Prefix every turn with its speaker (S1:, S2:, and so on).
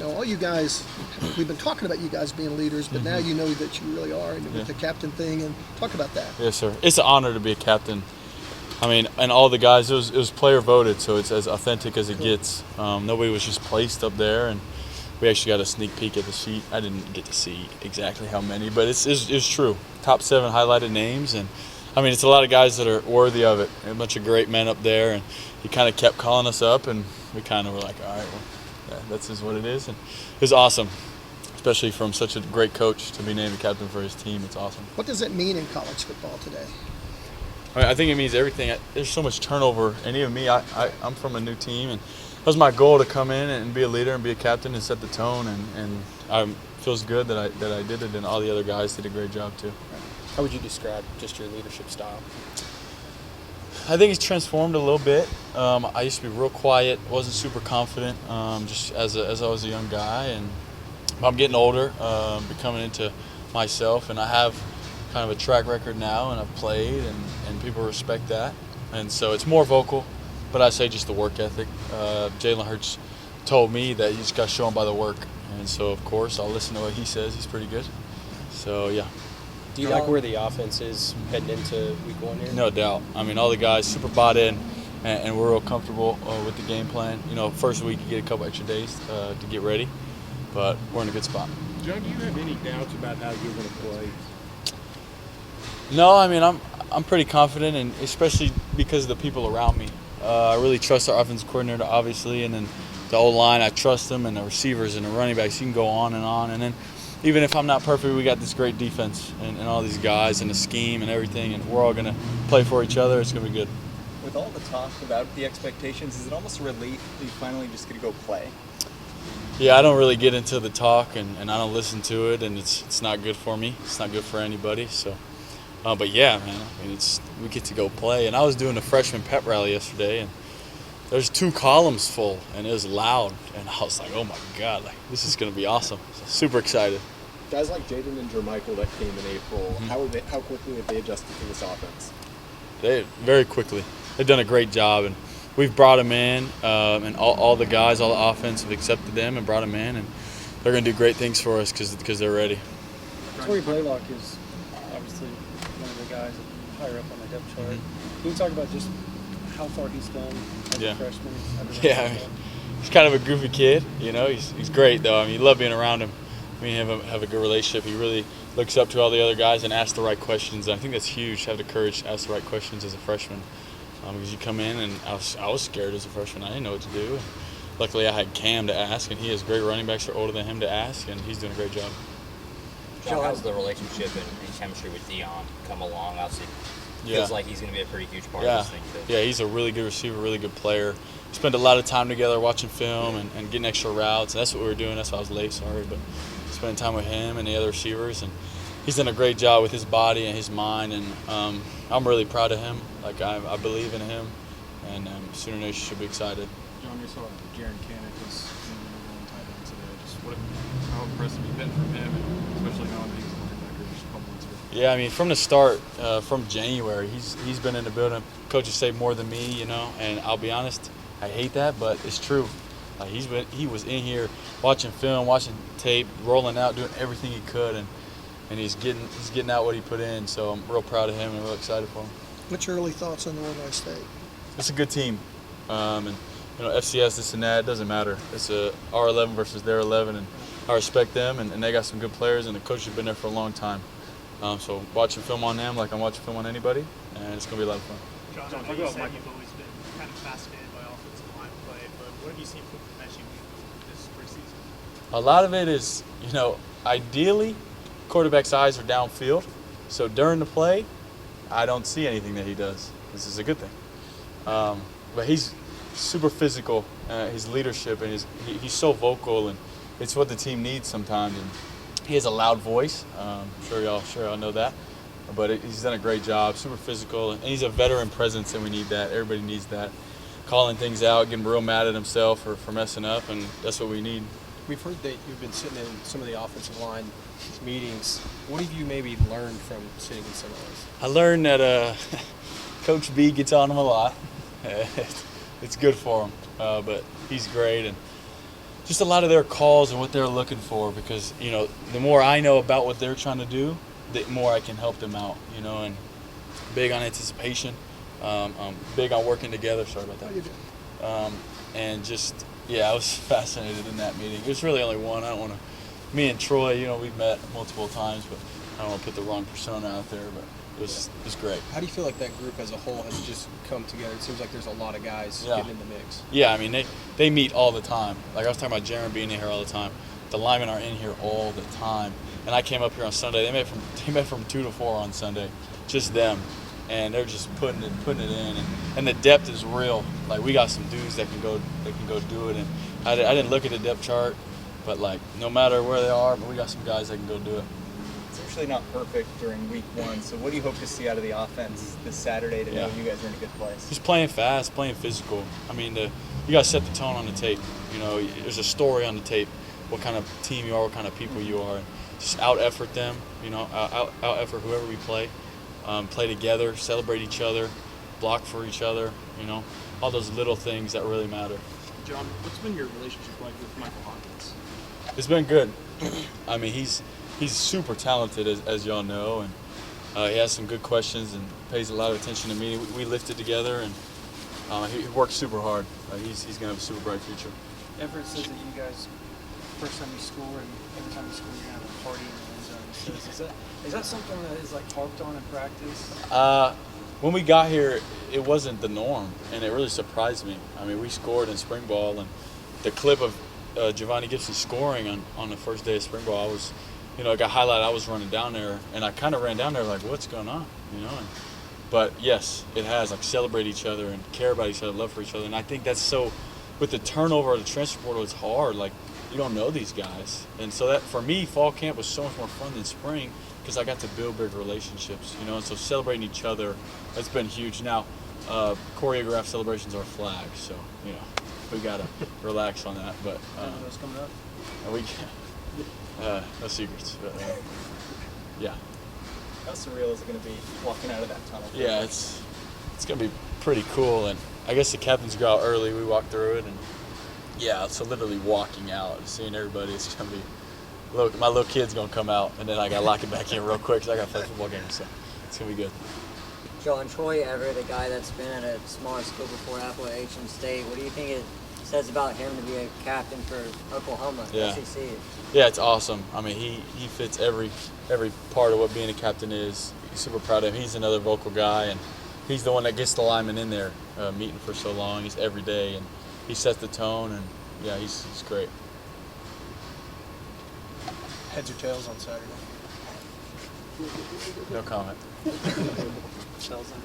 S1: all you guys, we've been talking about you guys being leaders, but now you know that you really are, and with the captain thing, and talk about that.
S2: Yes, sir. It's an honor to be a captain. I mean, and all the guys, it was player voted, so it's as authentic as it gets. Nobody was just placed up there, and we actually got a sneak peek at the sheet. I didn't get to see exactly how many, but it's true. Top 7 highlighted names, and I mean, it's a lot of guys that are worthy of it. A bunch of great men up there, and he kind of kept calling us up, and we kind of were like, all right, well, yeah, that's just what it is. And it was awesome, especially from such a great coach to be named a captain for his team. It's awesome.
S1: What does it mean in college football today?
S2: I think it means everything. There's so much turnover, and even me, I'm from a new team, and that was my goal to come in and be a leader and be a captain and set the tone, and it feels good that I did it, and all the other guys did a great job too.
S3: How would you describe just your leadership style?
S2: I think it's transformed a little bit. I used to be real quiet, wasn't super confident, just as I was a young guy, and I'm getting older, becoming into myself, and I have kind of a track record now, and I've played, and people respect that, and so it's more vocal, but I say just the work ethic. Jalen Hurts told me that you just got to show him by the work, and so of course I'll listen to what he says. He's pretty good, so yeah.
S3: Do you like where the offense is heading into week 1 here?
S2: No doubt. I mean, all the guys super bought in, and we're real comfortable with the game plan. First week you get a couple extra days to get ready, but we're in a good spot.
S4: John, do you have any doubts about how you're going to play?
S2: No, I mean, I'm pretty confident, and especially because of the people around me. I really trust our offensive coordinator, obviously, and then the O-line, I trust them, and the receivers and the running backs. You can go on, and then even if I'm not perfect, we got this great defense and all these guys and the scheme and everything, and we're all going to play for each other. It's going to be good.
S5: With all the talk about the expectations, is it almost a relief that you finally just get to go play?
S2: Yeah, I don't really get into the talk, and I don't listen to it, and it's not good for me. It's not good for anybody, so... but yeah, man, I mean, we get to go play. And I was doing a freshman pep rally yesterday, and there's 2 columns full, and it was loud. And I was like, oh my God, this is going to be awesome. So, super excited.
S4: Guys like Jaden and Jermichael that came in April, how quickly have they adjusted to this offense?
S2: Very quickly. They've done a great job, and we've brought them in, and all the guys, all the offense have accepted them and brought them in, and they're going to do great things for us because they're ready.
S6: Torrey Blaylock is obviously one of the guys higher up on the depth chart. Can you talk about just how far he's come as a freshman?
S2: Yeah, I mean, he's kind of a goofy kid. He's great though. I mean, you love being around him. We have a good relationship. He really looks up to all the other guys and asks the right questions. And I think that's huge. Have the courage to ask the right questions as a freshman, because you come in, and I was scared as a freshman. I didn't know what to do. Luckily, I had Cam to ask, and he has great running backs that are older than him to ask, and he's doing a great job.
S7: How has the relationship and chemistry with Dion come along? Obviously, feels like he's going to be a pretty huge part of this thing, too.
S2: Yeah, he's a really good receiver, really good player. We spent a lot of time together watching film and getting extra routes, and that's what we were doing. That's why I was late, sorry, but spending time with him and the other receivers, and he's done a great job with his body and his mind, and I'm really proud of him. I believe in him, and Sooner Nation should be excited.
S4: John, we saw Jaren Cannon was the number 1 tight end today. Just how impressive you've been from him, and especially knowing that he's a linebacker just a couple months ago.
S2: Yeah, I mean, from the start, from January, he's been in the building. Coaches say more than me, and I'll be honest, I hate that, but it's true. He was in here watching film, watching tape, rolling out, doing everything he could, and he's getting out what he put in. So I'm real proud of him and real excited for him.
S1: What's your early thoughts on Illinois State?
S2: It's a good team, and FCS, this and that, it doesn't matter. It's our 11 versus their 11, and I respect them, and they got some good players, and the coach has been there for a long time. So watching film on them like I'm watching film on anybody, and it's going to be a lot of fun.
S8: John, you said you've always been kind of fascinated by offensive line play, but what have you seen from Meshing this preseason?
S2: A lot of it is, ideally, quarterback's eyes are downfield, so during the play, I don't see anything that he does. This is a good thing. But he's super physical, his leadership, and he's so vocal, and it's what the team needs sometimes. And he has a loud voice. I'm sure y'all know that. But he's done a great job, super physical, and he's a veteran presence, and we need that. Everybody needs that. Calling things out, getting real mad at himself for messing up, and that's what we need.
S3: We've heard that you've been sitting in some of the offensive line meetings. What have you maybe learned from sitting in some of those?
S2: I learned that Coach B gets on him a lot. It's good for him, but he's great, and just a lot of their calls and what they're looking for, because the more I know about what they're trying to do, the more I can help them out. And big on anticipation, big on working together. Sorry about that. And just I was fascinated in that meeting. It was really only one. I don't want to. Me and Troy, we've met multiple times, but I don't want to put the wrong persona out there. But it was great.
S3: How do you feel like that group as a whole has just come together? It seems like there's a lot of guys getting in the mix.
S2: Yeah, I mean they meet all the time. Like I was talking about Jaron being in here all the time. The linemen are in here all the time. And I came up here on Sunday. They met from 2 to 4 on Sunday, just them, and they're just putting it in. And the depth is real. Like we got some dudes that can go do it. And I didn't look at the depth chart, but like no matter where they are, but we got some guys that can go do it.
S5: It's usually not perfect during week 1. So what do you hope to see out of the offense this Saturday to know you guys are in a good place?
S2: Just playing fast, playing physical. I mean, you got to set the tone on the tape. There's a story on the tape, what kind of team you are, what kind of people you are. And just out-effort them, out-effort whoever we play. Play together, celebrate each other, block for each other, all those little things that really matter.
S4: John, what's been your relationship like with Michael Hawkins?
S2: It's been good. I mean, he's super talented, as y'all know, and he has some good questions and pays a lot of attention to me. We lifted together, and he works super hard. He's going to have a super bright future.
S6: Everett says that you guys, first time you score and every time you score, you're going to have a party in the end zone. He says, is that something that is like harped on in practice?
S2: When we got here, it wasn't the norm, and it really surprised me. I mean, we scored in spring ball, and the clip of Giovanni Gibson scoring on the first day of spring ball, I was, it got highlighted. I was running down there, and I kind of ran down there like, what's going on, But yes, it has, like, celebrate each other and care about each other, love for each other, and I think that's so. With the turnover of the transfer portal, it's hard. Like, you don't know these guys, and so that for me, fall camp was so much more fun than spring because I got to build big relationships, and so celebrating each other, that's been huge. Now, choreographed celebrations are flags, so we gotta relax on that. But
S6: Those coming up?
S2: we no secrets. But, yeah.
S5: How surreal is it going to be walking out of that tunnel?
S2: Yeah, it's gonna be pretty cool, and I guess the captains go out early. We walk through it, and so literally walking out, seeing everybody, it's gonna be. Look, my little kid's gonna come out, and then I gotta lock it back in real quick because I gotta play a football game. So it's gonna be good.
S9: John, Troy Everett, a guy that's been at a smaller school before, Appalachian State. What do you think it says about him to be a captain for Oklahoma, SEC?
S2: Yeah, it's awesome. I mean, he fits every part of what being a captain is. Super proud of him. He's another vocal guy, and he's the one that gets the linemen in there, meeting for so long. He's every day, and he sets the tone, and he's great.
S3: Heads or tails on Saturday?
S2: No comment.
S6: Tells them.